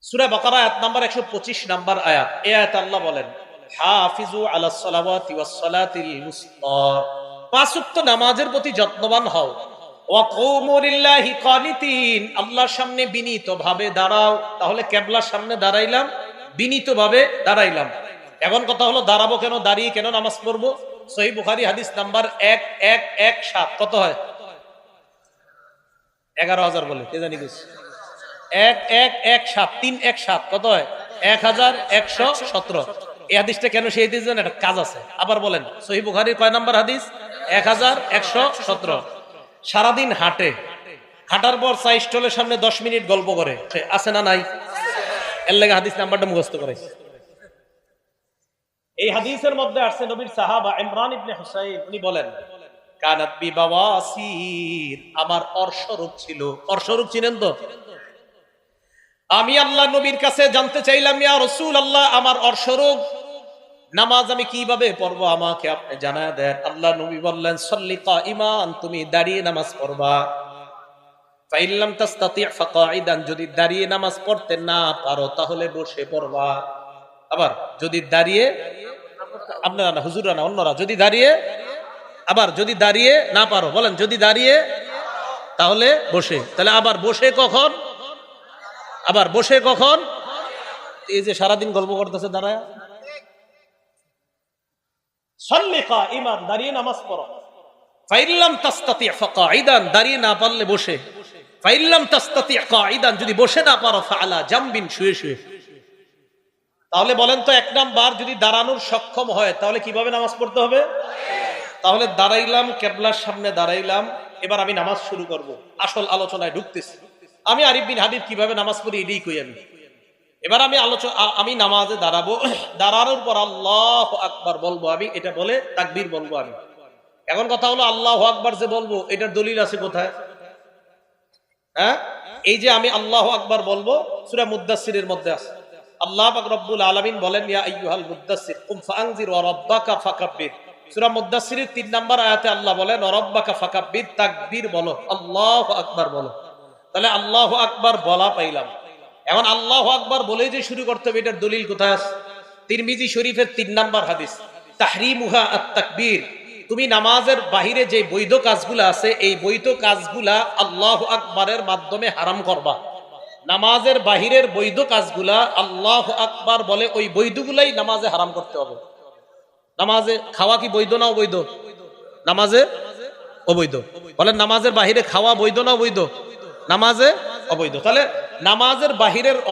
সূরা বাকারা আয়াত number 125 number আয়াত। এই আয়াতে আল্লাহ বলেন, হাফিজু আলাস সালাওয়াতি ওয়াস সালাতিল মুসতা, পাঁচ ওয়াক্ত নামাজের প্রতি যত্নবান হও। ওয়া কুমু লিল্লাহি কানিতিন, আল্লাহর সামনে বিনীতভাবে দাঁড়াও। তাহলে কিবলার সামনে দাঁড়াইলাম, বিনীতভাবে দাঁড়াইলাম। এখন কথা হলো, দাঁড়াবো কেন, দাঁড়িয়ে কেন নামাজ পড়বো? সহিহ বুখারী হাদিস নাম্বার 1117। কত হয়? 11,000 বলে কে জানি গেছে। 1117, 317 কত হয়? 1117। এই হাদিসটা কেন সেই হাদিস জানেন? একটা কাজ আছে। আবার বলেন, সহিহ বুখারীর কয় নাম্বার হাদিস? 1117। সারাদিন হাঁটে, হাঁটার পর চা স্টলের সামনে 10 মিনিট গল্প করে, আছে না নাই? এর লাগে হাদিস নাম্বারটা মুখস্থ করেছে। এই হাদিসের মধ্যে আসছে নবীর সাহাবা ইমরান ইবনে হুসাইন, উনি বলেন, কানাত বি বাওয়াসির, আমার অর্শরোগ ছিল। অর্শরোগ চিনেন তো? আমি আল্লাহ নবীর কাছে জানতে চাইলাম, ইয়া রাসূলুল্লাহ, আমার অর্শরোগ, নামাজ আমি কিভাবে পড়বো, আমাকে আপনি জানায় দেন। আল্লাহ নবী বললেন, সাল্লি কাইমান, তুমি দাঁড়িয়ে নামাজ পড়বা। ফাইন লাম তাস্তাতি ফাকাইদান, যদি দাঁড়িয়ে নামাজ পড়তে না পারো তাহলে বসে পড়বা। আবার যদি দাঁড়িয়ে, আপনারা না, হুজুররা না, অন্যরা, যদি দাঁড়িয়ে, আবার যদি দাঁড়িয়ে না পারো, বলেন যদি দাঁড়িয়ে তাহলে বসে। তাহলে আবার বসে কখন? আবার বসে কখন? এই যে সারাদিন গল্প করতেছে দাঁড়ায়। সাল্লি কাইমান, দাঁড়িয়ে নামাজ পড়ো। ফাইন লাম তাস্তাতি ফাকাইদান, দাঁড়িয়ে না পারলে বসে। ফাইন লাম তাস্তাতি কাইদান, যদি বসে না পারো ফাআলা জামবিন, শুয়ে শুয়ে। তাহলে বলেন তো, এক নাম্বার, যদি দাঁড়ানোর সক্ষম হয় তাহলে কিভাবে নামাজ পড়তে হবে? তাহলে দাঁড়াইলাম, কিবলার সামনে দাঁড়াইলাম, এবার আমি নামাজ শুরু করব। আসল আলোচনায় ঢুকতেছি। আমি আরিফ বিন হাবিব কিভাবে নামাজ পড়ি এটাই কই আমি। এবার আমি নামাজে দাঁড়াবো, দাঁড়ানোর পর আল্লাহু আকবার বলবো আমি, এটা বলে তাকবীর বলবো আমি। এখন কথা হলো, আল্লাহু আকবার যে বলবো এটার দলিল আছে কোথায়? হ্যাঁ, এই যে আমি আল্লাহু আকবার বলবো, সূরা মুদ্দাসসিরের মধ্যে আছে। আল্লাহ পাক রব্বুল আলামিন বলেন, ইয়া আইয়ুহাল মুদ্দাসসির কুম ফাআনজির ওয়া রাব্বাকা ফাকাব্বির। সূরা মুদ্দাসসিরের 3 নাম্বার আয়াতে আল্লাহ বলেন, ওয়া রাব্বাকা ফাকাব্বির, তাকবীর বলো, আল্লাহু আকবার বলো। তাহলে আল্লাহু আকবার বলা পাইলাম। এখন আল্লাহু আকবার বলেই যে শুরু করতে হবে, এটার দলিল কোথায় আছে? তিরমিজি শরীফের 3 নাম্বার হাদিস, তাহরিমুহা আত-তাকবীর। তুমি নামাজের বাহিরে যে বৈধ কাজগুলা আছে, এই বৈধ কাজগুলা আল্লাহু আকবারের মাধ্যমে হারাম করবা। নামাজের বাহিরের বৈধ কাজগুলা আল্লাহু আকবার বলে ওই বৈধগুলাই নামাজে হারাম করতে হবে। নামাজে খাওয়া কি বৈধ না অবৈধ? নামাজে অবৈধ। বলেন, নামাজের বাহিরে খাওয়া বৈধ না অবৈধ? নামাজে অবৈধ। তাহলে নামাজের বাহিরের